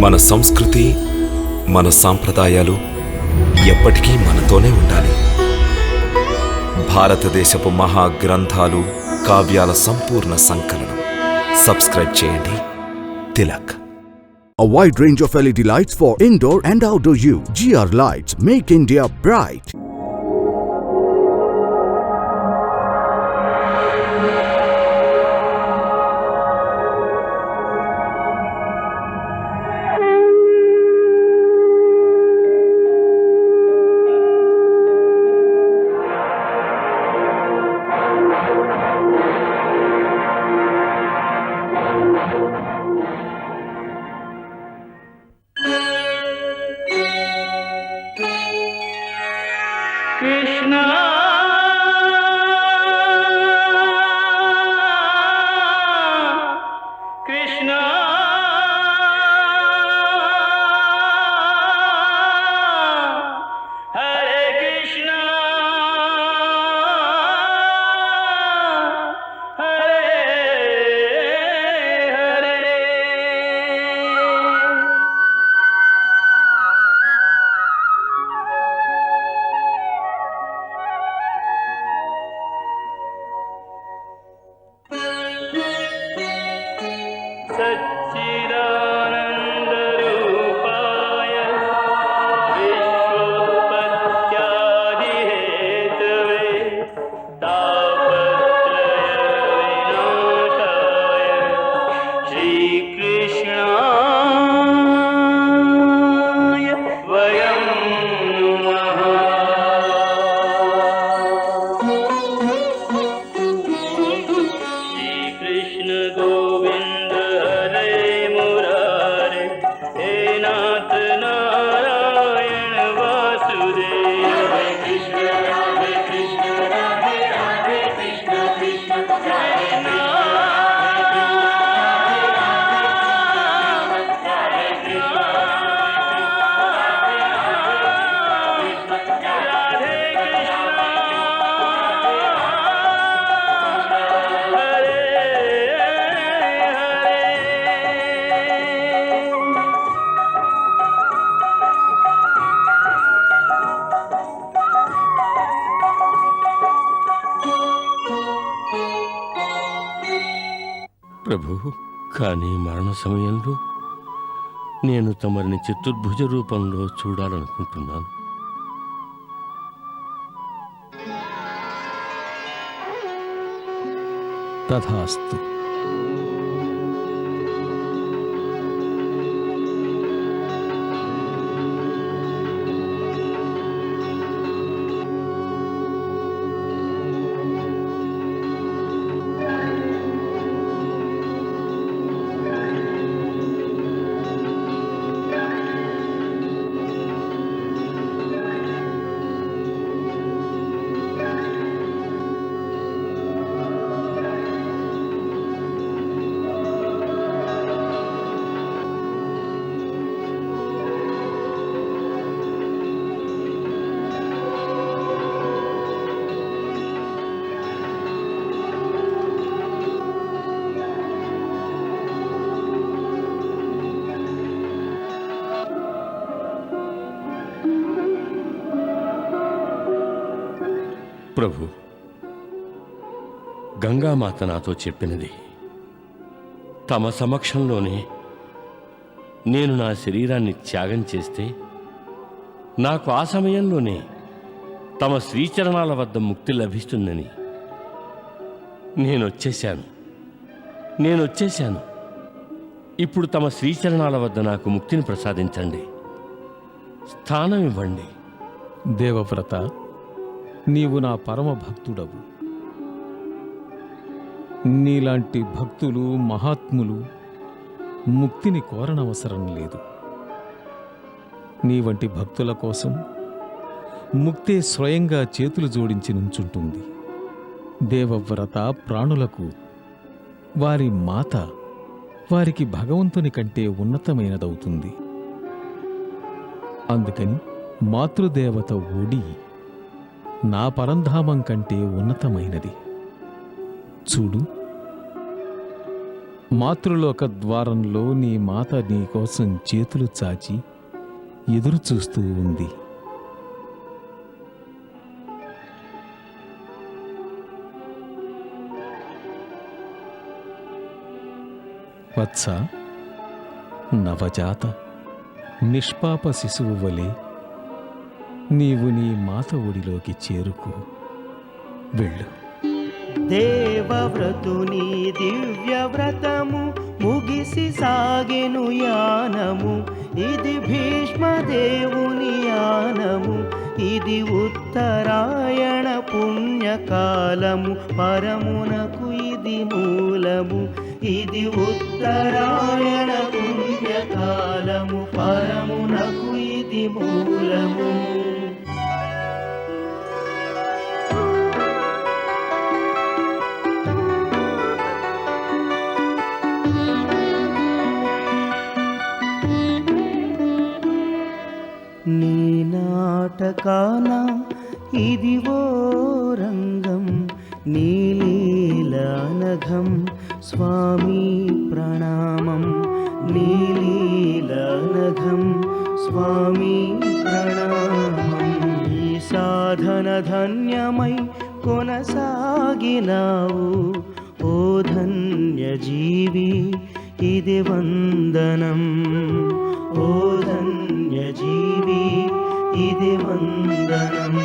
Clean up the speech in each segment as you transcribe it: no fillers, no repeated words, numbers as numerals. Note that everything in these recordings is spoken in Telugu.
మన సంస్కృతి, మన సాంప్రదాయాలు ఎప్పటికీ మనతోనే ఉండాలి. భారతదేశపు మహా గ్రంథాలు, కావ్యాల సంపూర్ణ సంకలనం. సబ్స్క్రైబ్ చేయండి. Tilak. A wide range of LED lights for indoor and outdoor use. GR Lights make India bright. Krishna, Krishna, Hare Krishna, Hare Hare. सच्चिदानन्दरूपाय विश्वोत्पत्त्यादिहेतवे तापत्रयविनाशाय श्रीकृष्णाय वयं नमः. श्रीकृष्ण गोविन्द हरे मुरारे, हे नाथ नारायण वासुदेव. हरे कृष्ण राधे कृष्ण राधे राधे कृष्ण कृष्ण हरे ప్రభు, కానీ మరణ సమయంలో నేను తమరిని చతుర్భుజ రూపంలో చూడాలనుకుంటున్నాను. తథాస్తు. ప్రభు, గంగామాత నాతో చెప్పినది తమ సమక్షంలోనే నేను నా శరీరాన్ని త్యాగం చేస్తే నాకు ఆ సమయంలోనే తమ శ్రీచరణాల వద్ద ముక్తి లభిస్తుందని. నేనొచ్చేశాను. ఇప్పుడు తమ శ్రీచరణాల వద్ద నాకు ముక్తిని ప్రసాదించండి, స్థానం ఇవ్వండి. దేవవ్రత, నీవు నా పరమ భక్తుడవు. నీలాంటి భక్తులు, మహాత్ములు ముక్తిని కోరనవసరం లేదు. నీ వంటి భక్తుల కోసం ముక్తే స్వయంగా చేతులు జోడించి నుంచుంటుంది. దేవవ్రత ప్రాణులకు వారి మాత వారికి భగవంతుని కంటే ఉన్నతమైనదవుతుంది. అందుకని మాతృదేవత ఒడి నా పరంధామం కంటే ఉన్నతమైనది. చూడు, మాతృలోక ద్వారంలో నీ మాత నీ కోసం చేతులు చాచి ఎదురు చూస్తూ ఉంది. వత్స, నవజాత నిష్పాప శిశువు వలె నీవు నీ మాత ఒడిలోకి చేరుకో. వెళ్ళు. దేవవ్రతుని దివ్యవ్రతము ముగిసి సాగెను యానము. ఇది భీష్మదేవుని యానము. ఇది ఉత్తరాయణ పుణ్యకాలము. పరమునకు ఇది మూలము. ఇది ఉత్తరాయణ పుణ్యకాలము. పరమునకు ఇది మూలము. నీ నాటకాన ఇదివో రంగం. నీలీలానఘం స్వామి ప్రణామం. నీలీలానఘం స్వామి ప్రణామం. ఈ సాధన ధన్యమై కొనసాగినావు ఓ ధన్యజీవి. ఇది వందనం ఓ ధన్యజీవి. ఇది వందనం.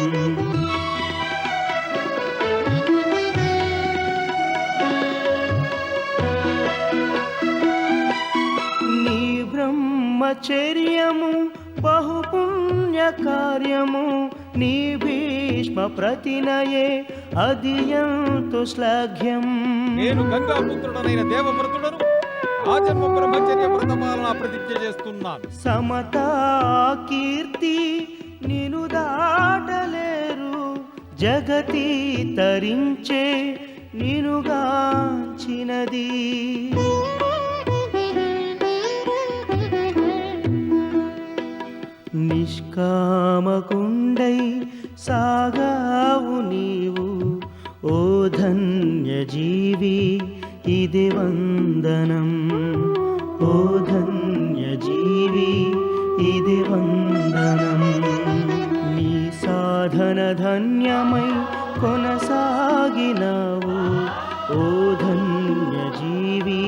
నీ బ్రహ్మచర్యము బహుపుణ్య కార్యము. నీ భీష్మ ప్రతినయే అది ఎంతో శ్లాఘ్యం. నేను గంగాపుత్రుడనైన దేవవ్రతుడను. ఆజన్మ బ్రహ్మచర్య వ్రతపాలన ప్రతిజ్ఞ చేస్తున్నాను. సమతా కీర్తి నిను దాటలేరు. జగతి తరించే నినుగాంచినది. నిష్కామకుండై సాగావు నీవు ఓ ధన్యజీవి. ఇది వందనం ఓ ధన్యజీవి. ఇది వందనం. నీ సాధన ధన్యమై కొనసాగినావు ఓ ధన్యజీవి.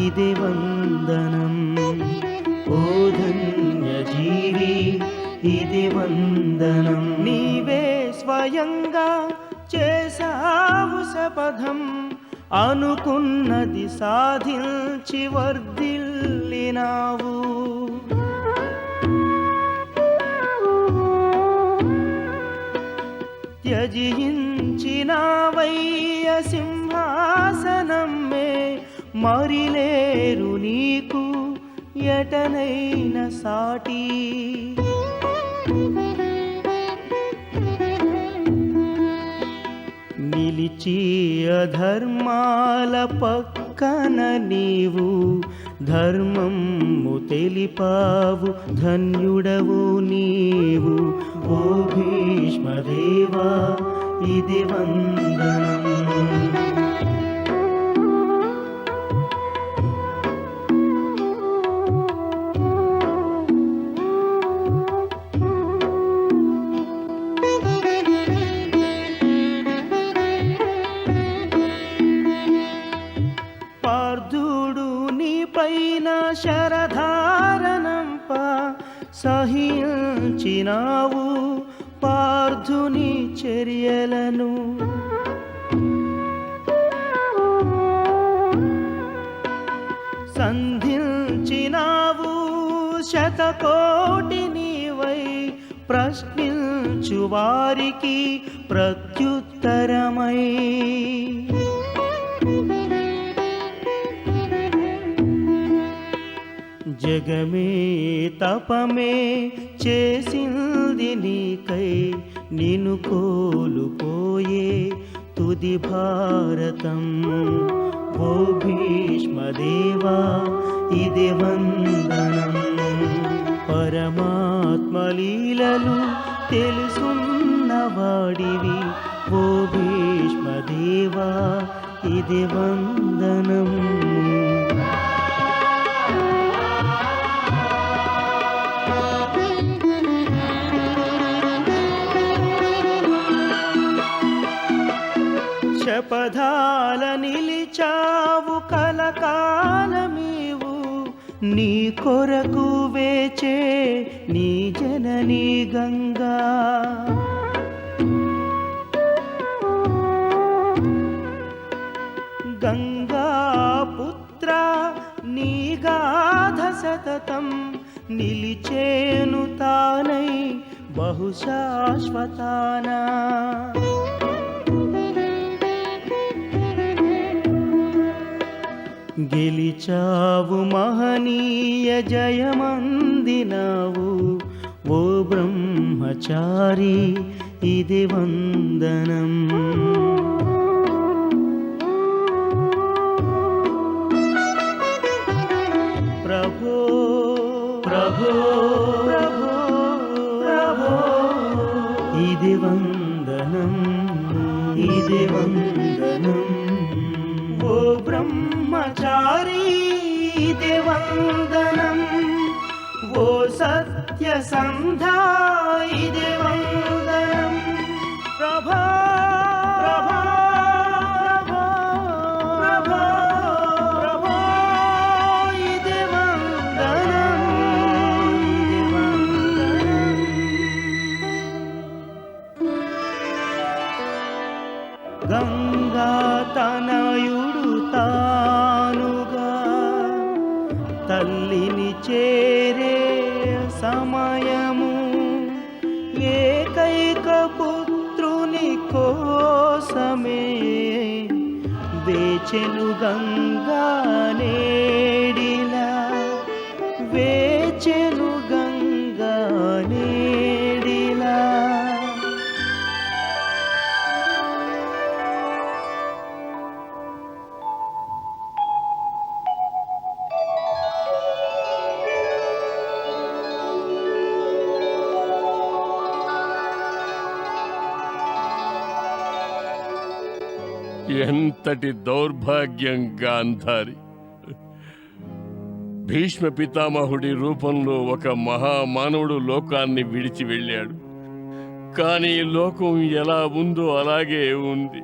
ఇది వందనం ఓ ధన్యజీవి. ఇది వందనం. నీవే స్వయంగా చేసావు శపథం. అనుకున్నది సాధించి వర్ధిల్లినావు. త్యజించినావయ్య సింహాసనమ్మే. మరిలేరు నీకు ఎటనైన సాటి. నిలిచి అధర్మాల పక్కన నీవు ధర్మము తెలిపావు. ధన్యుడవు నీవు ఓ భీష్మదేవా. ఇది వందనం. పార్థుడు నీపైన శరధారణంప సహించినావు పార్థుని చర్యలను. సంధించినావు శతకోటి నీవై. ప్రశ్నించు వారికి ప్రత్యుత్తరమై. జగమే తపమే చేసింది నీకై. నిన్ను కోలుపోయే తుది భారతం ఓ భీష్మదేవా. ఇది వందనం. పరమాత్మ లీలలు తెలుసున్నవాడివి ఓ భీష్మదేవా. ఇది వందనం. నీ కొరకు వేచే నీ జననీ గంగా. గంగా పుత్ర నీ గాథ సతతం నిలిచేను తానై బహుశాశ్వతానా. గెలిచావు మహనీయ జయమందినావు ఓ బ్రహ్మచారి ఇది వందనం. ప్రభో ప్రభో ప్రభో ప్రభో ఇది వందనం ఇది వందనం. ఓ బ్రహ్మచారి ఇది వందనం. ఓ సత్యసంధా ఇది వందనం. ప్రభో ప్రభో ప్రభో ప్రభో ఇది వందనం ఇది వందనం. గంగా తనయుడు తానుగా తల్లిని చేరే సమయము ఏకైక పుత్రుని కోసమే వేచెను గంగా నేడిలా వేచెను గంగా నేడిలా. ఎంతటి దౌర్భాగ్యం గాంధారి! భీష్మ పితామహుడి రూపంలో ఒక మహామానవుడు లోకాన్ని విడిచి వెళ్ళాడు. కానీ లోకం ఎలా ఉందో అలాగే ఉంది.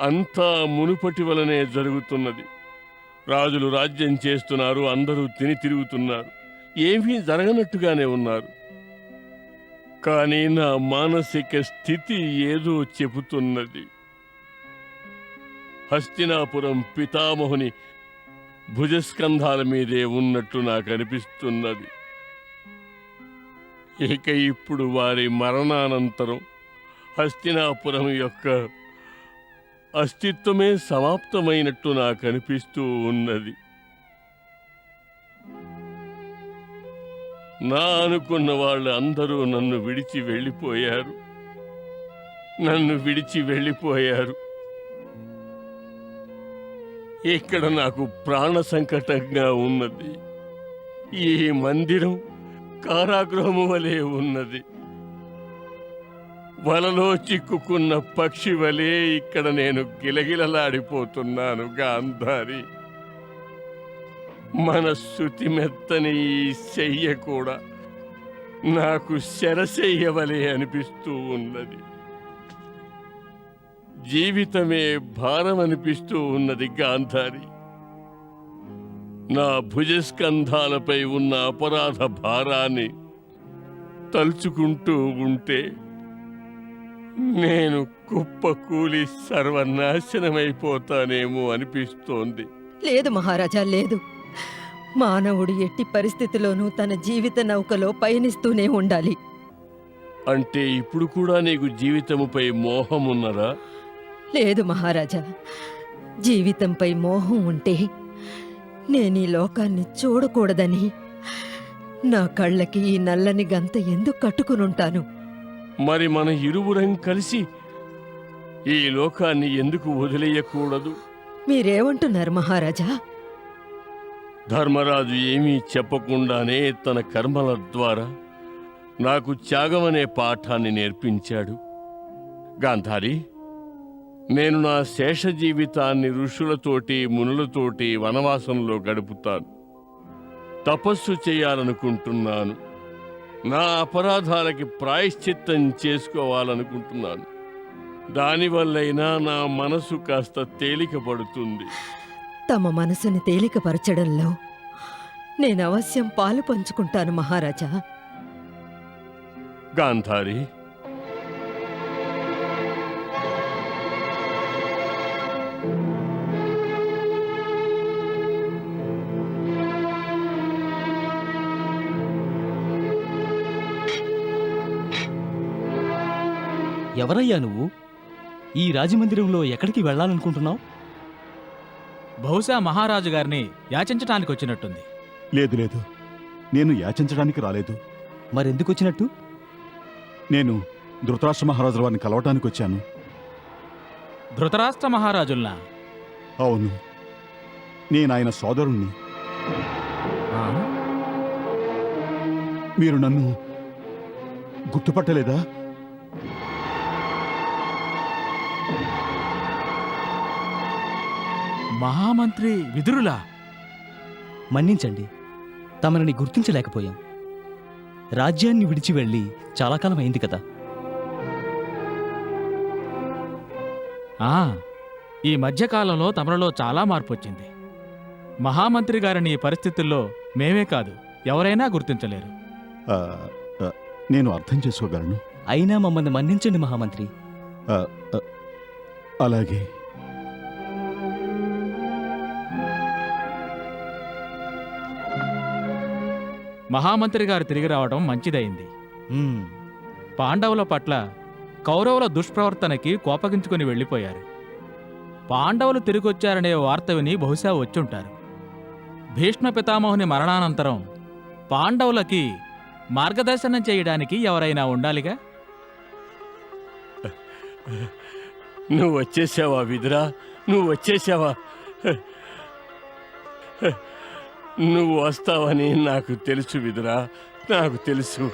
అంతా మునుపటి వలనే జరుగుతున్నది. రాజులు రాజ్యం చేస్తున్నారు, అందరూ తిని తిరుగుతున్నారు, ఏమీ జరగనట్టుగానే ఉన్నారు. కానీ నా మానసిక స్థితి ఏదో చెబుతున్నది. హస్తినాపురం పితామహుని భుజస్కంధాల మీదే ఉన్నట్టు నాకు అనిపిస్తున్నది. ఇక ఇప్పుడు వారి మరణానంతరం హస్తినాపురం యొక్క అస్తిత్వమే సమాప్తమైనట్టు నాకు అనిపిస్తూ ఉన్నది. నా అనుకున్న వాళ్ళు అందరూ నన్ను విడిచి వెళ్ళిపోయారు. ఇక్కడ నాకు ప్రాణ సంకటంగా ఉన్నది. ఈ మందిరం కారాగృహము వలె ఉన్నది. వలలో చిక్కుకున్న పక్షి వలె ఇక్కడ నేను గిలగిలలాడిపోతున్నాను గాంధారి. మన శృతి మెత్తని ఈ శయ్య కూడా నాకు శరశయ్యవలే అనిపిస్తూ ఉన్నది. జీవితమే భారం అనిపిస్తూ ఉన్నది గాంధారి. నా భుజస్కంధాలపై ఉన్న అపరాధ భారాన్ని తలుచుకుంటూ ఉంటే నేను కుప్పకూలి సర్వనాశనమైపోతానేమో అనిపిస్తోంది. లేదు మహారాజా, లేదు. మానవుడు ఎట్టి పరిస్థితిలోనూ తన జీవిత నౌకలో పయనిస్తూనే ఉండాలి. అంటే ఇప్పుడు కూడా నీకు జీవితముపై మోహమున్నదా? లేదు మహారాజా, జీవితంపై మోహం ఉంటే నేను ఈ లోకాన్ని చూడకూడదని నా కళ్ళకి ఈ నల్లని గంత ఎందుకు కట్టుకునుంటాను? మరి మన ఇరువురం కలిసి ఈ లోకాన్ని ఎందుకు వదిలేయకూడదు? మీరేమంటున్నారు మహారాజా? ధర్మరాజు ఏమీ చెప్పకుండానే తన కర్మల ద్వారా నాకు త్యాగమనే పాఠాన్ని నేర్పించాడు. గాంధారి, నేను నా శేష జీవితాన్ని ఋషులతోటి మునులతోటి వనవాసంలో గడుపుతాను. తపస్సు చేయాలనుకుంటున్నాను. నా అపరాధాలకి ప్రాయశ్చిత్తం చేసుకోవాలనుకుంటున్నాను. దానివల్లైనా నా మనసు కాస్త తేలిక పడుతుంది. తమ మనసుని తేలికపరచడంలో నేను అవశ్యం పాలు పంచుకుంటాను మహారాజా. గాంధారి, ఎవరయ్యా నువ్వు? ఈ రాజమందిరంలో ఎక్కడికి వెళ్ళాలనుకుంటున్నావు? బహుశా మహారాజు గారిని యాచించటానికి వచ్చినట్టుంది. లేదు లేదు, నేను యాచించడానికి రాలేదు. మరెందుకు వచ్చినట్టు? నేను ధృతరాష్ట్ర మహారాజుల వారిని కలవటానికి వచ్చాను. ధృతరాష్ట్ర మహారాజుల్నా? అవును, నేను ఆయన సోదరుణ్ణి. ఆ? మీరు నన్ను గుర్తుపట్టలేదా? మహామంత్రి విదురులా? మన్నించండి, తమరిని గుర్తించలేకపోయాం. రాజ్యాన్ని విడిచి వెళ్ళి చాలా కాలం అయింది కదా. ఆ, ఈ మధ్యకాలంలో తమరిలో చాలా మార్పు వచ్చింది. మహామంత్రి గారిని ఈ పరిస్థితుల్లో మేమే కాదు, ఎవరైనా గుర్తించలేరు. ఆ, ఆ, నేను అర్థం చేసుకోగలను. అయినా మమ్మల్ని మన్నించండి మహామంత్రి. ఆ, ఆ, అలాగే. మహామంత్రి గారు తిరిగి రావడం మంచిదైంది. మ్మ్. పాండవుల పట్ల కౌరవుల దుష్ప్రవర్తనకి కోపగించుకుని వెళ్ళిపోయారు. పాండవులు తిరిగొచ్చారనే వార్త విని బహుశా వచ్చుంటారు. భీష్మ పితామహుని మరణానంతరం పాండవులకి మార్గదర్శనం చేయడానికి ఎవరైనా ఉండాలిగా. నువ్వు వచ్చేసావా విదురా? నువ్వు వచ్చేసావా? నువ్వు వస్తావని నాకు తెలుసు విదురా, నాకు తెలుసు.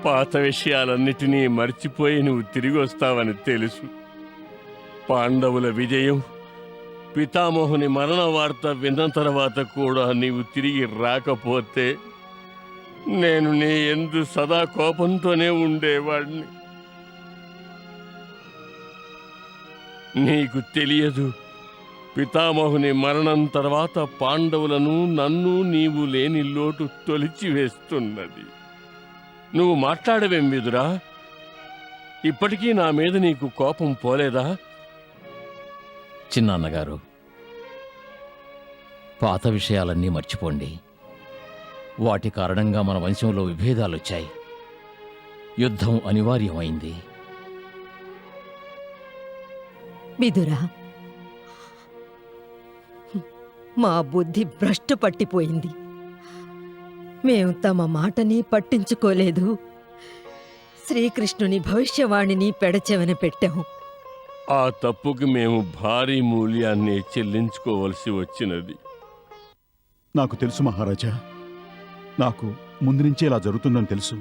పాత విషయాలన్నిటినీ మర్చిపోయి నువ్వు తిరిగి వస్తావని తెలుసు. పాండవుల విజయం, పితామహుని మరణ వార్త విన్న తర్వాత కూడా నీవు తిరిగి రాకపోతే నేను నీ యందు సదా కోపంతోనే ఉండేవాడిని. నీకు తెలియదు, పితామహుని మరణం తర్వాత పాండవులను, నన్ను నీవు లేని లోటు తొలిచివేస్తున్నది. నువ్వు మాట్లాడవేం విదురా? ఇప్పటికీ నా మీద నీకు కోపం పోలేదా? చిన్నాన్నగారు, పాత విషయాలన్నీ మర్చిపోండి. వాటి కారణంగా మన వంశంలో విభేదాలొచ్చాయి. యుద్ధం అనివార్యమైంది. విదురా, మా బుద్ధి భ్రష్టు పట్టిపోయింది. మేం తమ మాటని పట్టించుకోలేదు. శ్రీకృష్ణుని భవిష్యవాణిని పెడచెవన పెట్టాము. ఆ తప్పుకి మేము భారీ మూల్యాన్ని చెల్లించుకోవలసి వచ్చినది. నాకు తెలుసు మహారాజా, నాకు ముందు నుంచే ఇలా జరుగుతుందని తెలుసు.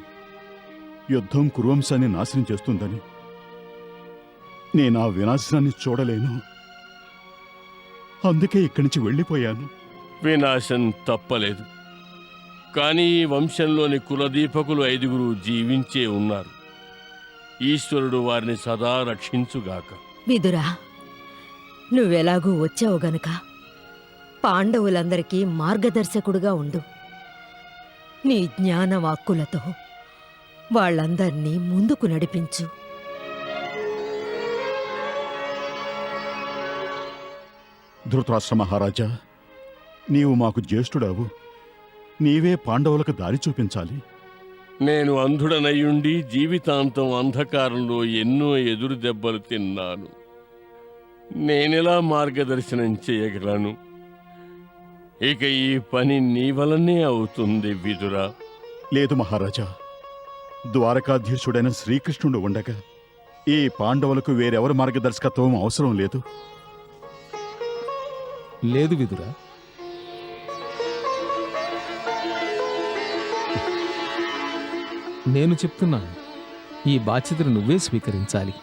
యుద్ధం కురువంశాన్ని నాశనం చేస్తుందని. నేను ఆ వినాశనాన్ని చూడలేను. అందుకే ఇక్కడి నుంచి వెళ్ళిపోయాను. వినాశం తప్పలేదు, కానీ ఈ వంశంలోని కులదీపకులు 5 జీవించే ఉన్నారు. ఈశ్వరుడు వారిని సదా రక్షించుగాక. విదురా, నువ్వెలాగూ వచ్చావు గనక పాండవులందరికీ మార్గదర్శకుడుగా ఉండు. నీ జ్ఞానవాక్కులతో వాళ్ళందర్నీ ముందుకు నడిపించు. ధృతరాష్ట్ర మహారాజా, నీవు మాకు జ్యేష్ఠుడావు. నీవే పాండవులకు దారి చూపించాలి. నేను అంధుడనయ్యుండి జీవితాంతం అంధకారంలో ఎన్నో ఎదురు దెబ్బలు తిన్నాను. నేనెలా మార్గదర్శనం చేయగలను? ఇక ఈ పని నీ వలనే అవుతుంది విదురా. లేదు మహారాజా, ద్వారకాధీశుడైన శ్రీకృష్ణుడు ఉండగా ఈ పాండవులకు వేరెవరి మార్గదర్శకత్వం అవసరం లేదు. లేదు విదురా. నేను చెప్తున్నాను, ఈ బాధ్యతను నువ్వే స్వీకరించాలి.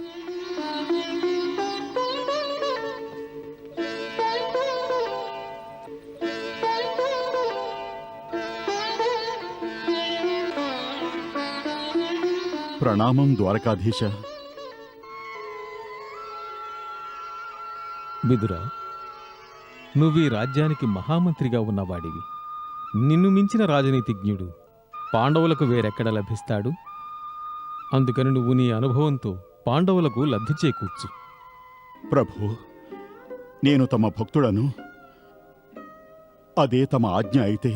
ప్రణామం ద్వారకాధీశ. విదురా, నువ్వీ రాజ్యానికి మహామంత్రిగా ఉన్నవాడివి. నిన్ను మించిన రాజనీతిజ్ఞుడు పాండవులకు వేరెక్కడ లభిస్తాడు? అందుకని నువ్వు నీ అనుభవంతో పాండవులకు లబ్ధి చేకూర్చు. ప్రభు, నేను తమ భక్తుడను. అదే తమ ఆజ్ఞ అయితే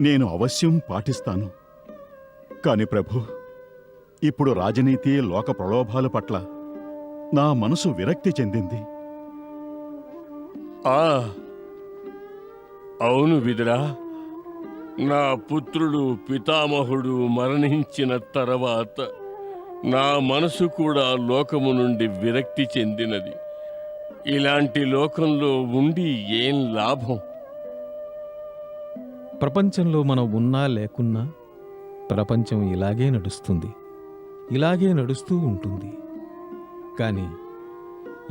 నేను అవశ్యం పాటిస్తాను. కాని ప్రభు, ఇప్పుడు రాజనీతి, లోక ప్రలోభాల పట్ల నా మనసు విరక్తి చెందింది. అవును విదురా, నా పుత్రుడు పితామహుడు మరణించిన తర్వాత నా మనసు కూడా లోకము నుండి విరక్తి చెందినది. ఇలాంటి లోకంలో ఉండి ఏం లాభం? ప్రపంచంలో మనం ఉన్నా లేకున్నా ప్రపంచం ఇలాగే నడుస్తుంది, ఇలాగే నడుస్తూ ఉంటుంది. కానీ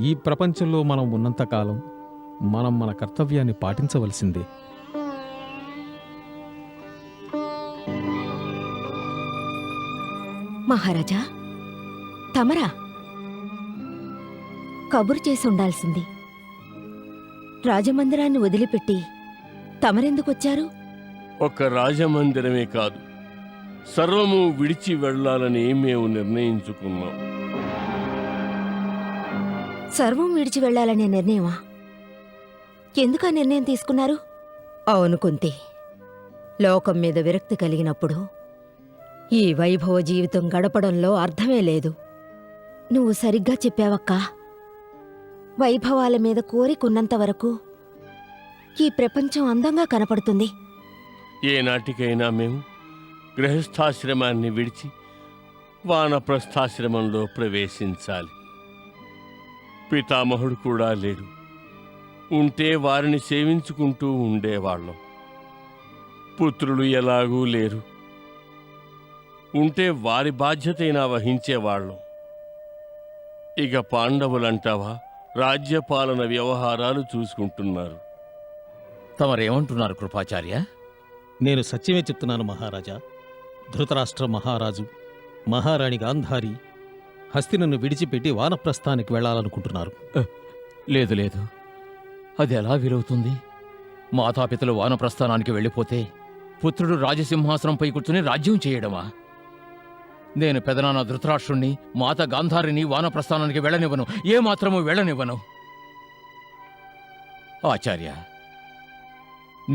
ఈ ప్రపంచంలో మనం ఉన్నంతకాలం మనం మన కర్తవ్యాన్ని పాటించవలసిందే. మహారాజా, తమరా కబురు చేసి ఉండాల్సింది. రాజమందిరాన్ని వదిలిపెట్టి తమరెందుకొచ్చారు? ఒక రాజమందిరమే కాదు, సర్వము విడిచి వెళ్ళాలని మేము నిర్ణయించుకున్నాం. సర్వం విడిచి వెళ్లాలనే నిర్ణయమా? ఎందుకా నిర్ణయం తీసుకున్నారు? అవును కుంతి, లోకం మీద విరక్తి కలిగినప్పుడు ఈ వైభవ జీవితం గడపడంలో అర్థమే లేదు. నువ్వు సరిగ్గా చెప్పావక్కా. వైభవాల మీద కోరికున్నంత వరకు ఈ ప్రపంచం అందంగా కనపడుతుంది. ఏనాటికైనా మేము గృహస్థాశ్రమాన్ని విడిచి వానప్రస్థాశ్రమంలో ప్రవేశించాలి. పితామహుడు కూడా లేడు. ఉంటే వారిని సేవించుకుంటూ ఉండేవాళ్ళం. పుత్రులు ఎలాగూ లేరు. ఉంటే వారి బాధ్యతైనా వహించేవాళ్ళం. ఇక పాండవులంటావా రాజ్యపాలన వ్యవహారాలు చూసుకుంటున్నారు. తమరేమంటున్నారు కృపాచార్య? నేను సత్యమే చెప్తున్నాను మహారాజా. ధృతరాష్ట్ర మహారాజు, మహారాణి గాంధారి హస్తినను విడిచిపెట్టి వానప్రస్థానికి వెళ్లాలనుకుంటున్నారు. లేదు లేదు, అది ఎలా వీలవుతుంది? మాతాపితలు వానప్రస్థానానికి వెళ్ళిపోతే పుత్రుడు రాజసింహాసనంపై కూర్చుని రాజ్యం చేయడమా? నేను పెదనాన్న ధృతరాష్ట్రుణ్ణి, మాత గాంధారిని వానప్రస్థానానికి వెళ్ళనివ్వను, ఏమాత్రమూ వెళ్ళనివ్వను. ఆచార్య,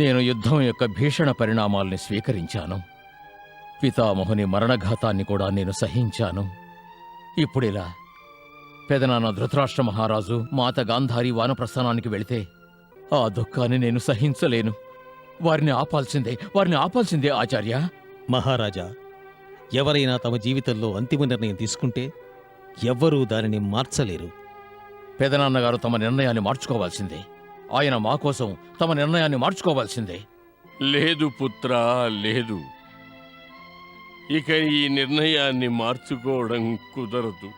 నేను యుద్ధం యొక్క భీషణ పరిణామాల్ని స్వీకరించాను. పితామహుని మరణఘాతాన్ని కూడా నేను సహించాను. ఇప్పుడిలా పెదనాన్న ధృతరాష్ట్ర మహారాజు, మాత గాంధారి వానప్రస్థానానికి వెళితే ఆ దుఃఖాన్ని నేను సహించలేను. వారిని ఆపాల్సిందే ఆచార్య. మహారాజా, ఎవరైనా తమ జీవితంలో అంతిమ నిర్ణయం తీసుకుంటే ఎవ్వరూ దానిని మార్చలేరు. పెదనాన్నగారు తమ నిర్ణయాన్ని మార్చుకోవాల్సిందే. ఆయన మా కోసం తమ నిర్ణయాన్ని మార్చుకోవాల్సిందే. లేదు పుత్రా, లేదు. ఇక ఈ నిర్ణయాన్ని మార్చుకోవడం కుదరదు.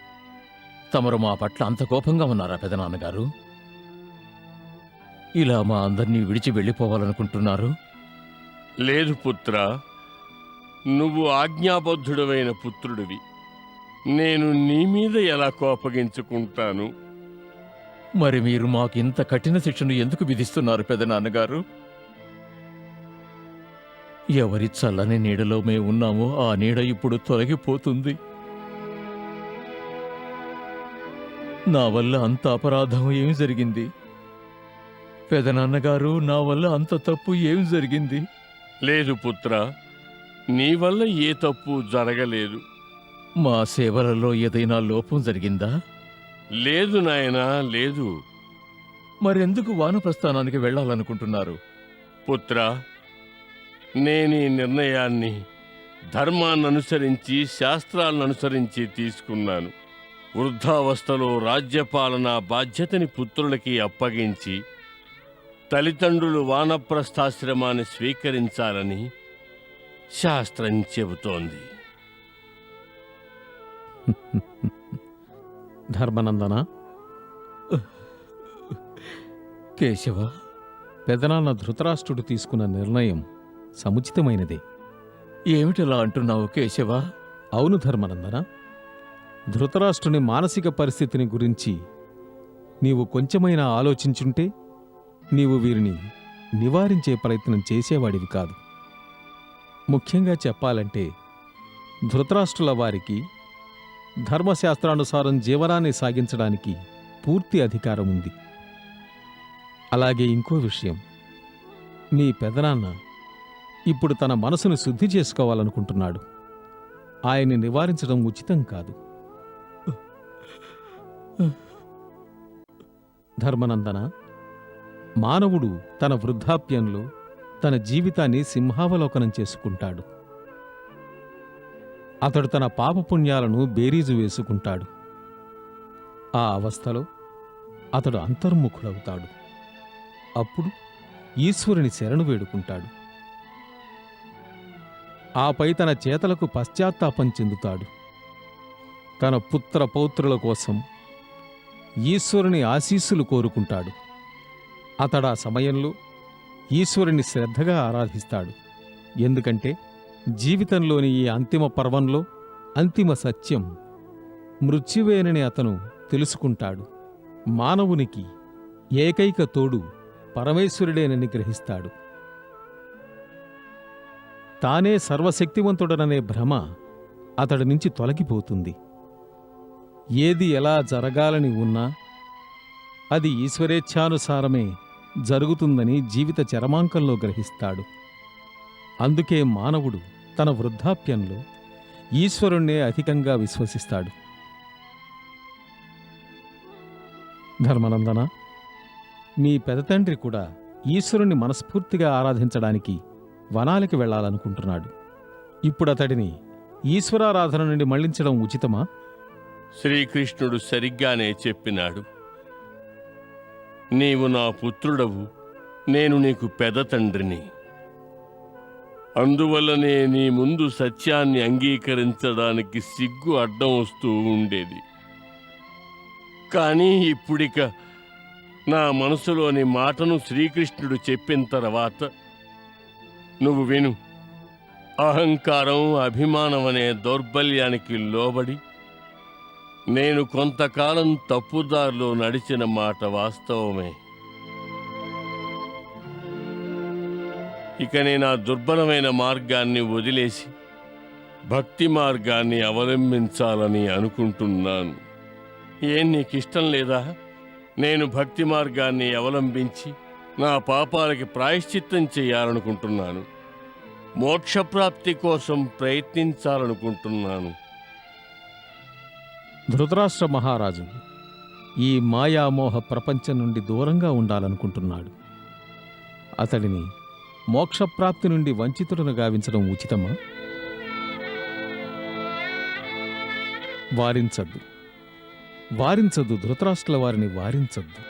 తమరు మా పట్ల అంత కోపంగా ఉన్నారా పెదనాన్నగారు? ఇలా మా అందరినీ విడిచి వెళ్ళిపోవాలనుకుంటున్నారు? లేదు పుత్రా, నువ్వు ఆజ్ఞాబద్ధుడవైన పుత్రుడివి. నేను నీ మీద ఎలా కోపగించుకుంటాను? మరి మీరు మాకు ఇంత కఠిన శిక్షను ఎందుకు విధిస్తున్నారు పెదనాన్నగారు? ఎవరి చల్లని నీడలో మేము ఉన్నామో ఆ నీడ ఇప్పుడు తొలగిపోతుంది. నా వల్ల అంత అపరాధం ఏం జరిగింది? పెదనాన్నగారు, నా వల్ల అంత తప్పు ఏం జరిగింది? లేదు పుత్రా, నీ వల్ల ఏ తప్పు జరగలేదు. మా సేవలలో ఏదైనా లోపం జరిగిందా? లేదు నాయనా, లేదు. మరెందుకు వానప్రస్థానానికి వెళ్ళాలనుకుంటున్నారు? పుత్రా, నేనీ నిర్ణయాన్ని ధర్మాన్ననుసరించి, శాస్త్రాలననుసరించి తీసుకున్నాను. వృద్ధావస్థలో రాజ్యపాలన బాధ్యతని పుత్రులకి అప్పగించి తల్లిదండ్రులు వానప్రస్థాశ్రమాన్ని స్వీకరించాలని శాస్త్రం చెబుతోంది. ధర్మనందన, కేశవ, పెదనాన్న ధృతరాష్ట్రుడు తీసుకున్న నిర్ణయం సముచితమైనదే. ఏమిటలా అంటున్నావు కేశవ? అవును ధర్మనందన, ధృతరాష్ట్రుని మానసిక పరిస్థితిని గురించి నీవు కొంచెమైనా ఆలోచించుంటే నీవు వీరిని నివారించే ప్రయత్నం చేసేవాడివి కాదు. ముఖ్యంగా చెప్పాలంటే ధృతరాష్ట్రుల వారికి ధర్మశాస్త్రానుసారం జీవనాన్ని సాగించడానికి పూర్తి అధికారం ఉంది. అలాగే ఇంకో విషయం, మీ పెదనాన్న ఇప్పుడు తన మనసును శుద్ధి చేసుకోవాలనుకుంటున్నాడు. ఆయన్ని నివారించడం ఉచితం కాదు. ధర్మనందన, మానవుడు తన వృద్ధాప్యంలో తన జీవితాన్ని సింహావలోకనం చేసుకుంటాడు. అతడు తన పాపపుణ్యాలను బేరీజు వేసుకుంటాడు. ఆ అవస్థలో అతడు అంతర్ముఖుడవుతాడు. అప్పుడు ఈశ్వరుని శరణు వేడుకుంటాడు. ఆపై తన చేతలకు పశ్చాత్తాపం చెందుతాడు. తన పుత్ర పౌత్రుల కోసం ఈశ్వరుని ఆశీస్సులు కోరుకుంటాడు. అతడా సమయంలో ఈశ్వరుని శ్రద్ధగా ఆరాధిస్తాడు. ఎందుకంటే జీవితంలోని ఈ అంతిమ పర్వంలో అంతిమ సత్యం మృత్యువేనని అతను తెలుసుకుంటాడు. మానవునికి ఏకైక తోడు పరమేశ్వరుడేనని గ్రహిస్తాడు. తానే సర్వశక్తివంతుడననే భ్రమ అతడి నుంచి తొలగిపోతుంది. ఏది ఎలా జరగాలని ఉన్నా అది ఈశ్వరేచ్ఛానుసారమే జరుగుతుందని జీవిత చరమాంకంలో గ్రహిస్తాడు. అందుకే మానవుడు తన వృద్ధాప్యంలో ఈశ్వరుణ్ణే అధికంగా విశ్వసిస్తాడు. ధర్మనందన, మీ పెదతండ్రి కూడా ఈశ్వరుణ్ణి మనస్ఫూర్తిగా ఆరాధించడానికి వనాలకి వెళ్లాలనుకుంటున్నాడు. ఇప్పుడు అతడిని ఈశ్వరారాధన నుండి మళ్లించడం ఉచితమా? శ్రీకృష్ణుడు సరిగ్గానే చెప్పినాడు. నీవు నా పుత్రుడవు, నేను నీకు పెద తండ్రిని. అందువల్లనే నీ ముందు సత్యాన్ని అంగీకరించడానికి సిగ్గు అడ్డం వస్తూ ఉండేది. కానీ ఇప్పుడిక నా మనసులోని మాటను శ్రీకృష్ణుడు చెప్పిన తర్వాత నువ్వు విను. అహంకారం, అభిమానం అనే దౌర్బల్యానికి లోబడి నేను కొంతకాలం తప్పుదారిలో నడిచిన మాట వాస్తవమే. ఇక నేను ఆ దుర్బలమైన మార్గాన్ని వదిలేసి భక్తి మార్గాన్ని అవలంబించాలని అనుకుంటున్నాను. ఏం నీకిష్టం లేదా? నేను భక్తి మార్గాన్ని అవలంబించి నా పాపాలకి ప్రాయశ్చిత్తం చేయాలనుకుంటున్నాను. మోక్షప్రాప్తి కోసం ప్రయత్నించాలనుకుంటున్నాను. ధృతరాష్ట్ర మహారాజు ఈ మాయామోహ ప్రపంచం నుండి దూరంగా ఉండాలనుకుంటున్నాడు. అతడిని మోక్షప్రాప్తి నుండి వంచితులను గావించడం ఉచితమా? వారించద్దు, వారించద్దు, ధృతరాష్ట్రుల వారిని వారించద్దు.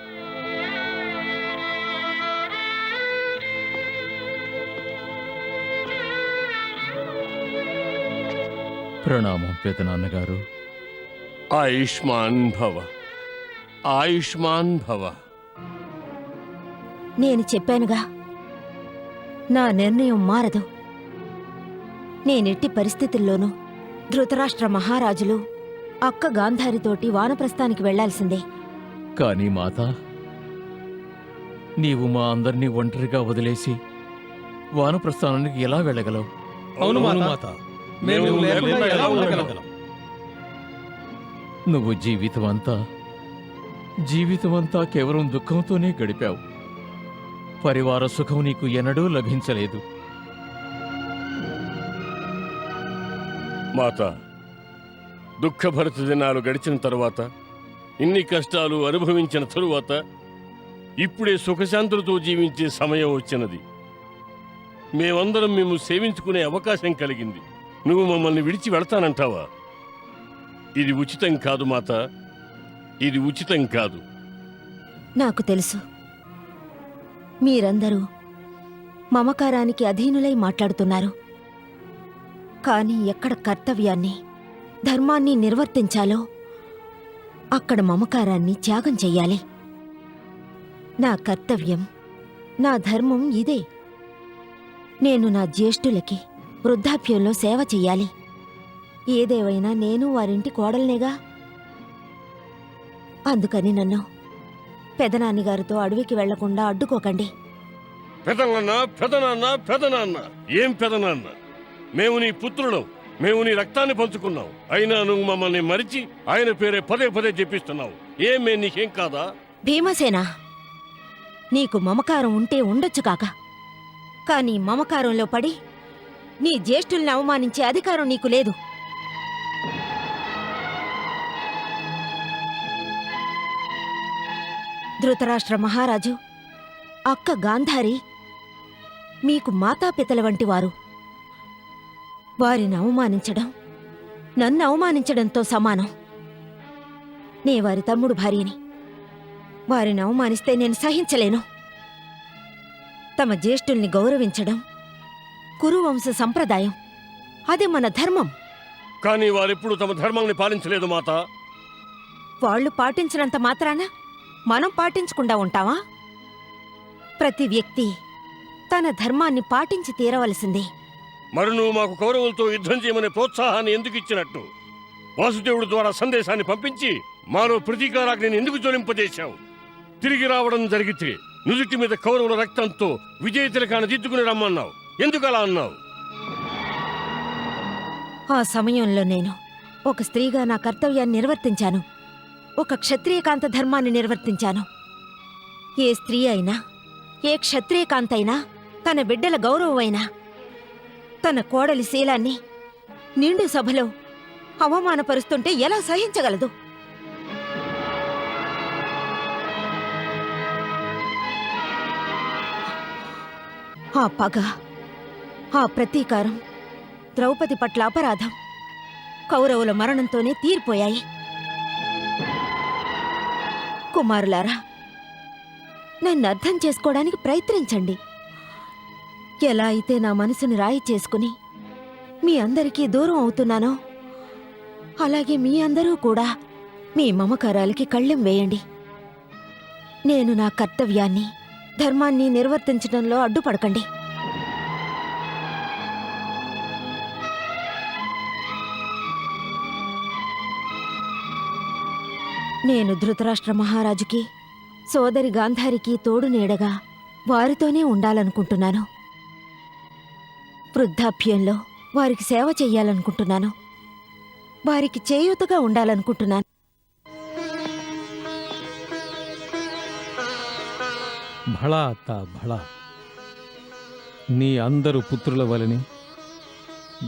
ప్రణామం పెదనాన్నగారు. ఆయుష్మాన్ భవ, ఆయుష్మాన్ భవ. నేను చెప్పానుగా, నా నిర్ణయం మారదు. నేనెట్టి పరిస్థితుల్లోనూ ధృతరాష్ట్ర మహారాజులు అక్క గాంధారితోటి వానప్రస్థానికి వెళ్లాల్సిందే. కానీ మాత, నీవు మా అందరినీ ఒంటరిగా వదిలేసి వానప్రస్థానానికి ఎలా వెళ్ళగలవు? అవును మాత, మేము లేకుండా ఎలా ఉండగలం? నువ్వు జీవితమంతా కేవలం దుఃఖంతోనే గడిపావు. పరివార సుఖం నీకు ఎన్నడూ లభించలేదు. మాత, దుఃఖభరిత దినాలు గడిచిన తరువాత, ఇన్ని కష్టాలు అనుభవించిన తరువాత ఇప్పుడే సుఖశాంతులతో జీవించే సమయం వచ్చినది. మేమందరం మేము సేవించుకునే అవకాశం కలిగింది. నువ్వు మమ్మల్ని విడిచి వెళతానంటావా? ఇది ఉచితం కాదు మాత, ఇది ఉచితం కాదు. నాకు తెలుసు, మీరందరూ మమకారానికి అధీనులై మాట్లాడుతున్నారు. కానీ ఎక్కడ కర్తవ్యాన్ని, ధర్మాన్ని నిర్వర్తించాలో అక్కడ మమకారాన్ని త్యాగం చెయ్యాలి. నా కర్తవ్యం, నా ధర్మం ఇదే. నేను నా జ్యేష్ఠులకి వృద్ధాప్యంలో సేవ చెయ్యాలి. ఏదేవైనా నేను వారింటి కోడల్నేగా. అందుకని నన్ను పెదనాన్నగారితో అడవికి వెళ్లకుండా అడ్డుకోకండి. పెదనాన్న పెదనాన్న పెదనాన్న ఏం పెదనాన్న? మేము నీ పుత్రులం, మేము నీ రక్తాన్ని పంచుకున్నాం. అయినా నువ్వు మమ్మల్ని మరిచి ఆయన పేరే పదే పదే చెప్పిస్తున్నావు. ఏమే నీకేం కాదా? భీమసేన, నీకు మమకారం ఉంటే ఉండొచ్చు కాక, కానీ మమకారంలో పడి నీ జ్యేష్ఠుల్ని అవమానించే అధికారం నీకు లేదు. ధృతరాష్ట్ర మహారాజు, అక్క గాంధారి మీకు మాతాపితల వంటి వారు. వారిని అవమానించడం నన్ను అవమానించడంతో సమానం. నే వారి తమ్ముడు భార్యని. వారిని అవమానిస్తే నేను సహించలేను. తమ జ్యేష్ఠుల్ని గౌరవించడం కురువంశ సంప్రదాయం. అది మన ధర్మం. కానీ వారెప్పుడు తమ ధర్మాన్ని పాలించలేదు మాత. వాళ్ళు పాటించినంత మాత్రాన మనం పాటించకుండా ఉంటావా? ప్రతి వ్యక్తి తన ధర్మాన్ని పాటించి తీరవలసిందే. మరి నువ్వు మాకు కౌరవులతో యుద్ధం చేయమనే ప్రోత్సాహాన్ని ఎందుకు ఇచ్చినట్టు? వాసుదేవుడి ద్వారా సందేశాన్ని పంపించి మాలో ప్రతీకారాగ్ని ఎందుకు జ్వలింపజేశావు? తిరిగి రావడం జరిగితే నుదుటి మీద కౌరవుల రక్తంతో విజయ తిలకాన్ని దిద్దుకుని రమ్మన్నావు. ఎందుకు అలా అన్నావు? ఆ సమయంలో నేను ఒక స్త్రీగా నా కర్తవ్యాన్ని నిర్వర్తించాను. ఒక క్షత్రియకాంత ధర్మాన్ని నిర్వర్తించాను. ఏ స్త్రీ అయినా, ఏ క్షత్రియకాంతైనా తన బిడ్డల గౌరవమైనా, తన కోడలి శీలాన్ని నిండు సభలో అవమానపరుస్తుంటే ఎలా సహించగలదు? ఆ పగ, ఆ ప్రతీకారం ద్రౌపది పట్ల అపరాధం కౌరవుల మరణంతోనే తీరిపోయాయి. కుమారులారా, నన్ను అర్థం చేసుకోవడానికి ప్రయత్నించండి. ఎలా అయితే నా మనసును రాయి చేసుకుని మీ అందరికీ దూరం అవుతున్నానో, అలాగే మీ అందరూ కూడా మీ మమకారాలకి కళ్ళెం వేయండి. నేను నా కర్తవ్యాన్ని, ధర్మాన్ని నిర్వర్తించడంలో అడ్డుపడకండి. నేను ధృతరాష్ట్ర మహారాజుకి, సోదరి గాంధారికి తోడు నీడగా వారితోనే ఉండాలనుకుంటున్నాను. వృద్ధాప్యంలో వారికి సేవ చెయ్యాలనుకుంటున్నాను. వారికి చేయూతగా ఉండాలనుకుంటున్నాను. భళా అత్త భళా. నీ అందరు పుత్రుల వలనే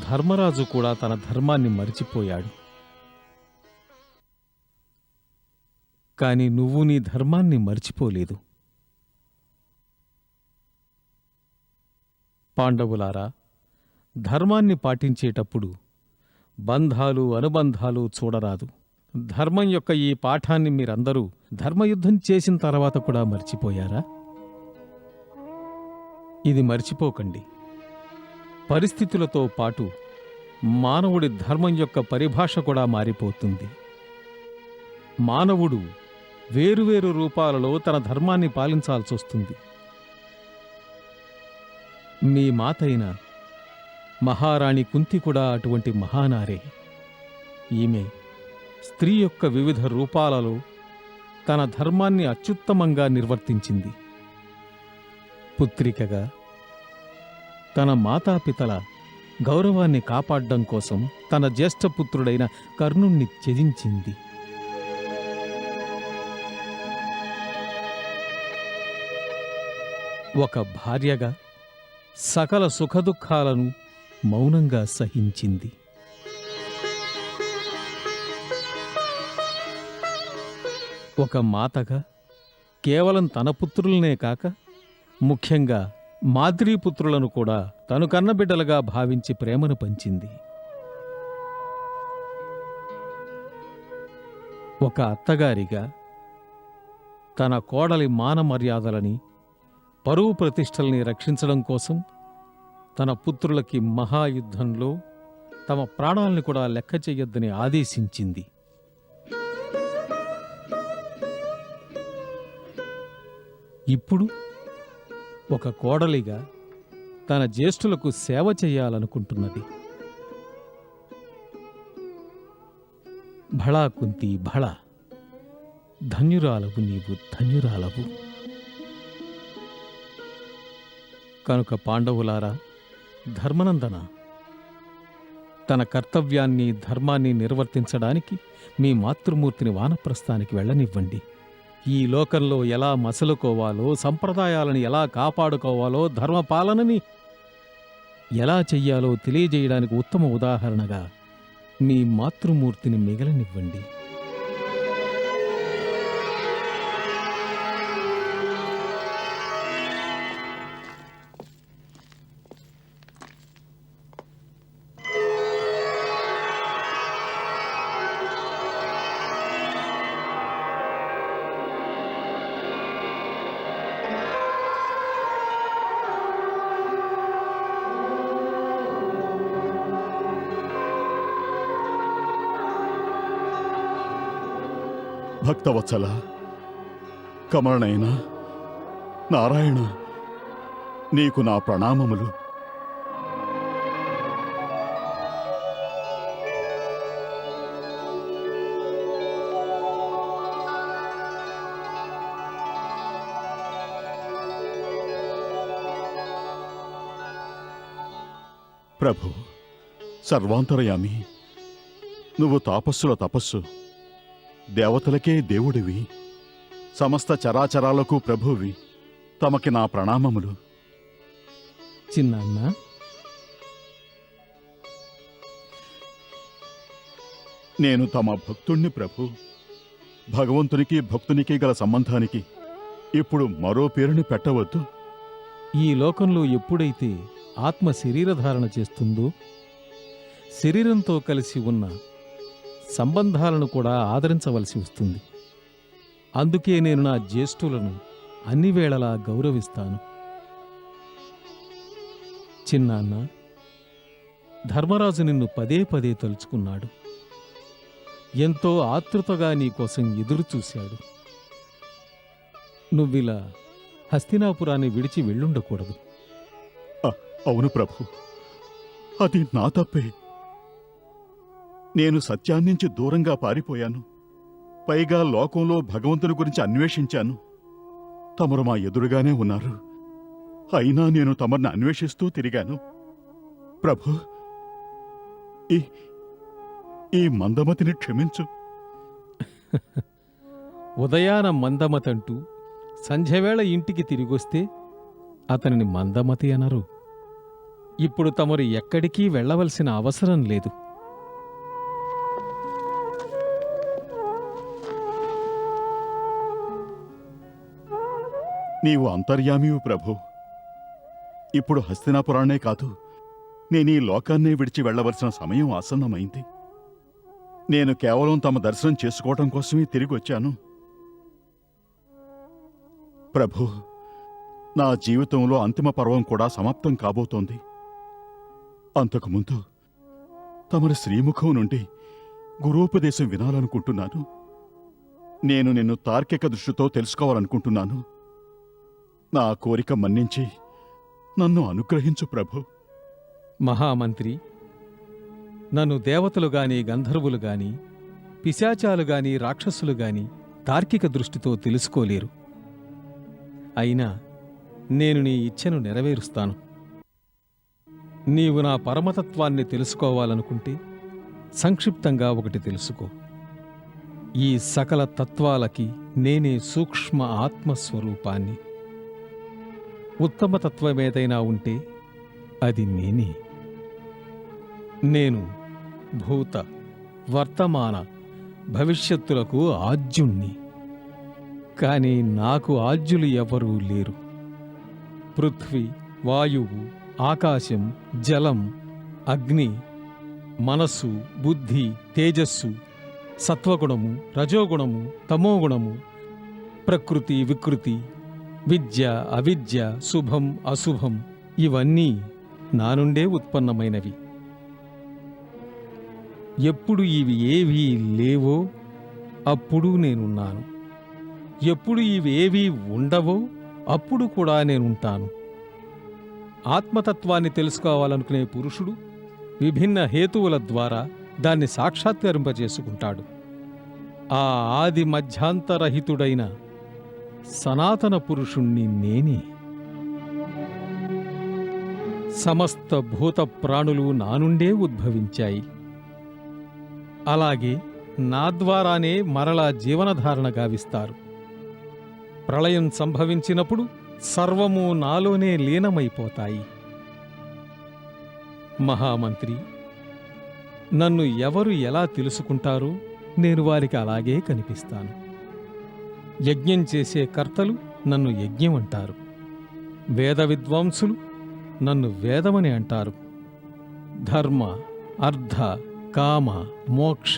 ధర్మరాజు కూడా తన ధర్మాన్ని మరిచిపోయాడు. కాని నువ్వు నీ ధర్మాన్ని మర్చిపోలేదు. పాండవులారా, ధర్మాన్ని పాటించేటప్పుడు బంధాలు అనుబంధాలు చూడరాదు. ధర్మం యొక్క ఈ పాఠాన్ని మీరందరూ ధర్మయుద్ధం చేసిన తర్వాత కూడా మర్చిపోయారా? ఇది మర్చిపోకండి. పరిస్థితులతో పాటు మానవుడి ధర్మం యొక్క పరిభాష కూడా మారిపోతుంది. మానవుడు వేరువేరు రూపాలలో తన ధర్మాన్ని పాలించాల్సొస్తుంది. మీ మాతైన మహారాణి కుంతి కూడా అటువంటి మహానారే. ఈమె స్త్రీ యొక్క వివిధ రూపాలలో తన ధర్మాన్ని అత్యుత్తమంగా నిర్వర్తించింది. పుత్రికగా తన మాతాపితల గౌరవాన్ని కాపాడడం కోసం తన జ్యేష్ఠపుత్రుడైన కర్ణుణ్ణి త్యజించింది. ఒక భార్యగా సకల సుఖదుఖాలను మౌనంగా సహించింది. ఒక మాతగా కేవలం తన పుత్రులనే కాక ముఖ్యంగా మాద్రీపుత్రులను కూడా తను కన్నబిడ్డలుగా భావించి ప్రేమను పంచింది. ఒక అత్తగారిగా తన కోడలి మాన మర్యాదలని, పరువు ప్రతిష్టల్ని రక్షించడం కోసం తన పుత్రులకి మహాయుద్ధంలో తమ ప్రాణాల్ని కూడా లెక్క చెయ్యొద్దని ఆదేశించింది. ఇప్పుడు ఒక కోడలిగా తన జ్యేష్ఠులకు సేవ చెయ్యాలనుకుంటున్నది. భళా కుంతి భళా, ధన్యురాలవు నీవు, ధన్యురాలవు. కనుక పాండవులారా, ధర్మనందన, తన కర్తవ్యాన్ని ధర్మాన్ని నిర్వర్తించడానికి మీ మాతృమూర్తిని వానప్రస్థానికి వెళ్ళనివ్వండి. ఈ లోకంలో ఎలా మసలుకోవాలో, సంప్రదాయాలను ఎలా కాపాడుకోవాలో, ధర్మపాలనని ఎలా చెయ్యాలో తెలియజేయడానికి ఉత్తమ ఉదాహరణగా మీ మాతృమూర్తిని మిగలనివ్వండి. భక్తవత్సల, కమలనయన, నారాయణ, నీకు నా ప్రణామములు. ప్రభు, సర్వాంతరయామి, నువ్వు తాపస్సుల తపస్సు, దేవతలకే దేవుడివి, సమస్త చరాచరాలకు ప్రభువి. తమకి నా ప్రణామములు. చిన్నాన్న, నేను తమ భక్తుణ్ణి ప్రభు. భగవంతునికి భక్తునికి గల సంబంధానికి ఇప్పుడు మరో పేరుని పెట్టవద్దు. ఈ లోకంలో ఎప్పుడైతే ఆత్మ శరీరధారణ చేస్తుందో, శరీరంతో కలిసి ఉన్న సంబంధాలను కూడా ఆదరించవలసి వస్తుంది. అందుకే నేను నా జ్యేష్ఠులను అన్ని వేళలా గౌరవిస్తాను. చిన్నాన్న, ధర్మరాజు నిన్ను పదే పదే తలుచుకున్నాడు. ఎంతో ఆతృతగా నీకోసం ఎదురుచూశాడు. నువ్విలా హస్తినాపురాన్ని విడిచి వెళ్ళుండకూడదు. అవును ప్రభు, అది నా తప్పే. నేను సత్యాన్నించి దూరంగా పారిపోయాను. పైగా లోకంలో భగవంతుని గురించి అన్వేషించాను. తమరు మా ఎదురుగానే ఉన్నారు. అయినా నేను తమర్ని అన్వేషిస్తూ తిరిగాను. ప్రభు, ఈ మందమతిని క్షమించు. ఉదయాన మందమతంటూ సంధ్యవేళ ఇంటికి తిరిగొస్తే అతనిని మందమతి అనరు. ఇప్పుడు తమరు ఎక్కడికి వెళ్ళవలసిన అవసరం లేదు. నీవు అంతర్యామివు ప్రభు. ఇప్పుడు హస్తినాపురాన్నే కాదు, నేను ఈ లోకాన్నే విడిచి వెళ్ళవలసిన సమయం ఆసన్నమైంది. నేను కేవలం తమ దర్శనం చేసుకోవటం కోసమే తిరిగి వచ్చాను. ప్రభు, నా జీవితంలో అంతిమ పర్వం కూడా సమాప్తం కాబోతోంది. అంతకుముందు తమరి శ్రీముఖం నుండి గురూపదేశం వినాలనుకుంటున్నాను. నేను నిన్ను తార్కిక దృష్టితో తెలుసుకోవాలనుకుంటున్నాను. నా కోరిక మన్నించి నన్ను అనుగ్రహించు ప్రభు. మహామంత్రి, నన్ను దేవతలు గాని, గంధర్వులు గాని, పిశాచాలు గాని, రాక్షసులు గాని తార్కిక దృష్టితో తెలుసుకోలేరు. అయినా నేను నీ ఇచ్ఛను నెరవేరుస్తాను. నీవు నా పరమతత్వాన్ని తెలుసుకోవాలనుకుంటే సంక్షిప్తంగా ఒకటి తెలుసుకో. ఈ సకల తత్వాలకి నేనే సూక్ష్మ ఆత్మస్వరూపాన్ని. ఉత్తమ తత్వమేదైనా ఉంటే అది నేనే. నేను భూత, వర్తమాన, భవిష్యత్తులకు ఆద్యుణ్ణి. కాని నాకు ఆద్యులు ఎవరూ లేరు. పృథ్వీ, వాయువు, ఆకాశం, జలం, అగ్ని, మనస్సు, బుద్ధి, తేజస్సు, సత్వగుణము, రజోగుణము, తమోగుణము, ప్రకృతి, వికృతి, విద్య, అవిద్య, శుభం, అశుభం ఇవన్నీ నా నుండే ఉత్పన్నమైనవి. ఎప్పుడు ఇవి ఏవీ లేవో అప్పుడు నేనున్నాను. ఎప్పుడు ఇవి ఏవీ ఉండవో అప్పుడు కూడా నేనుంటాను. ఆత్మతత్వాన్ని తెలుసుకోవాలనుకునే పురుషుడు విభిన్న హేతువుల ద్వారా దాన్ని సాక్షాత్కరింపజేసుకుంటాడు. ఆ ఆది మధ్యాంతరహితుడైన సనాతన పురుషుణ్ణి నేనే. సమస్త భూత ప్రాణులు నా నుండే ఉద్భవించాయి. అలాగే నా ద్వారానే మరలా జీవనధారణ గావిస్తారు. ప్రళయం సంభవించినప్పుడు సర్వము నాలోనే లీనమైపోతాయి. మహామంత్రి, నన్ను ఎవరు ఎలా తెలుసుకుంటారో నేను వారికి అలాగే కనిపిస్తాను. యజ్ఞం చేసే కర్తలు నన్ను యజ్ఞం అంటారు. వేద విద్వాంసులు నన్ను వేదమని అంటారు. ధర్మ, అర్థ, కామ, మోక్ష,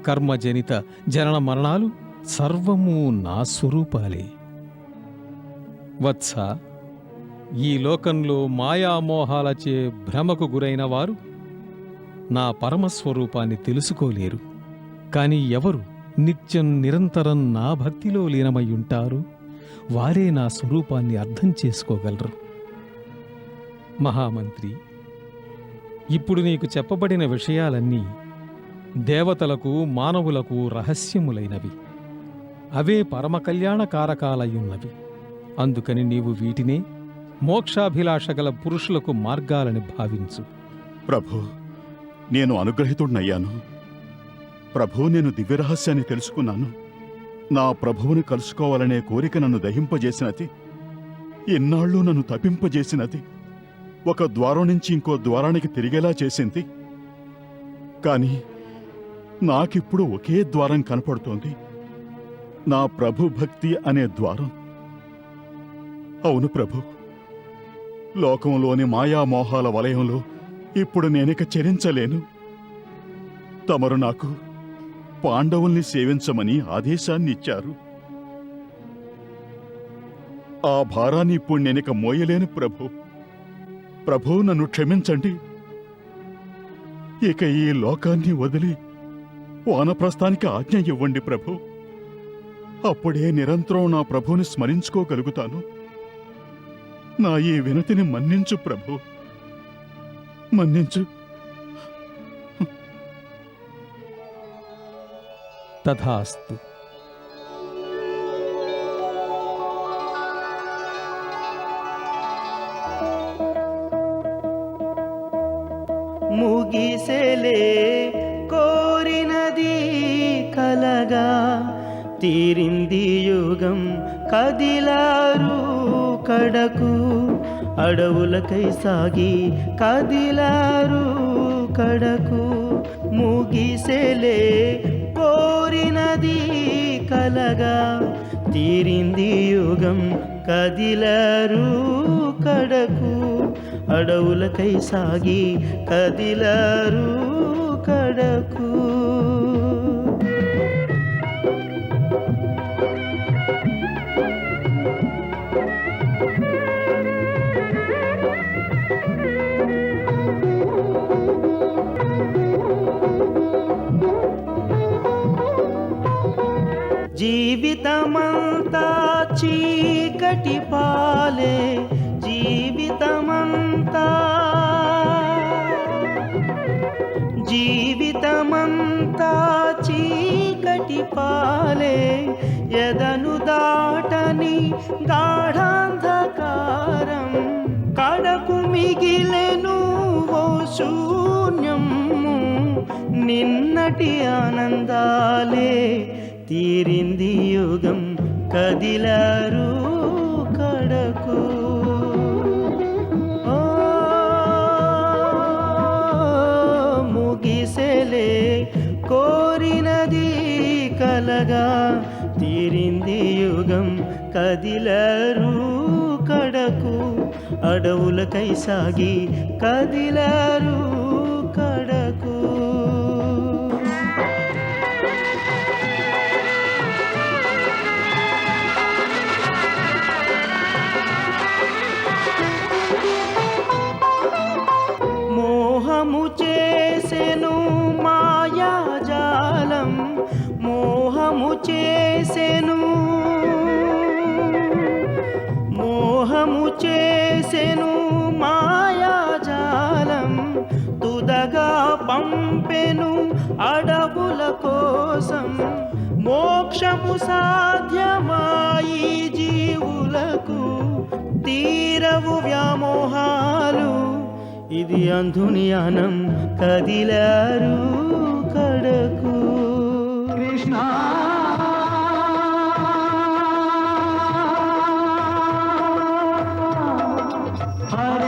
కర్మజనిత జనన మరణాలు సర్వము నా స్వరూపాలే. వత్స, ఈ లోకంలో మాయామోహాలచే భ్రమకు గురైన వారు నా పరమస్వరూపాన్ని తెలుసుకోలేరు. కాని ఎవరు నిత్యం నిరంతరం నా భక్తిలో లీనమయ్యుంటారు వారే నా స్వరూపాన్ని అర్థం చేసుకోగలరు. మహామంత్రి, ఇప్పుడు నీకు చెప్పబడిన విషయాలన్నీ దేవతలకు మానవులకు రహస్యములైనవి. అవే పరమ కళ్యాణకారకాలయ్యున్నవి. అందుకని నీవు వీటినే మోక్షాభిలాషగల పురుషులకు మార్గాలని భావించు. ప్రభు, నేను అనుగ్రహితుడినయ్యాను. ప్రభు, నేను దివ్యరహస్యాన్ని తెలుసుకున్నాను. నా ప్రభువును కలుసుకోవాలనే కోరిక నన్ను దహింపజేసినది. ఎన్నాళ్ళు నన్ను తపింపజేసినది. ఒక ద్వారం నుంచి ఇంకో ద్వారానికి తిరిగేలా చేసింది. కాని నాకిప్పుడు ఒకే ద్వారం కనపడుతోంది, నా ప్రభు భక్తి అనే ద్వారం. అవును ప్రభు, లోకంలోని మాయామోహాల వలయంలో ఇప్పుడు నేనిక చరించలేను. తమరు నాకు పాండవుల్ని సేవించమని ఆదేశాన్నిచ్చారు. ఆ భారాన్ని ఇప్పుడు నేనిక మోయలేను ప్రభు. ప్రభు, నన్ను క్షమించండి. ఇక ఈ లోకాన్ని వదిలి వానప్రస్థానికి ఆజ్ఞ ఇవ్వండి ప్రభు. అప్పుడే నిరంతరం నా ప్రభువుని స్మరించుకోగలుగుతాను. నా ఈ వినతిని మన్నించు ప్రభు, మన్నించు. తథాస్తు. ముగిసెలే కోరినది కలగా, తీరింది యుగం కదిలారు కడకు. అడవులకై సాగి కదిలారు కడకు. ముగిసెలే కోరినది కలగా, తీరింది యుగం కదిలారు కడకు. అడవులకై సాగి కదిలారు కడకు. జీవితమంతా చీకటి పాలే, జీవితమంతా చీకటి పాలే. ఎదను దాటని గాఢాంధకారం, కడకు మిగిలెను ఓ శూన్యం. నిన్నటి ఆనందాలే, తీరింది యుగం కదిలారు కడకు. ముగిసెలే కోరినది కలగా, తీరింది యుగం కదిలారు కడకు. అడవులకై సాగి కదిలారు కడకు. మోహము చేసెను మాయాజాలం, మోహము చేసెను, మోహము చేసెను మాయాజాలం. తుదగా పంపెను అడవుల కోసం, మోక్షము సాధ్యమాయి జీవులకు తీరవు వ్యామోహాలు ఇది అంధుని అనం కదిలారు కడకు కృష్ణ హరి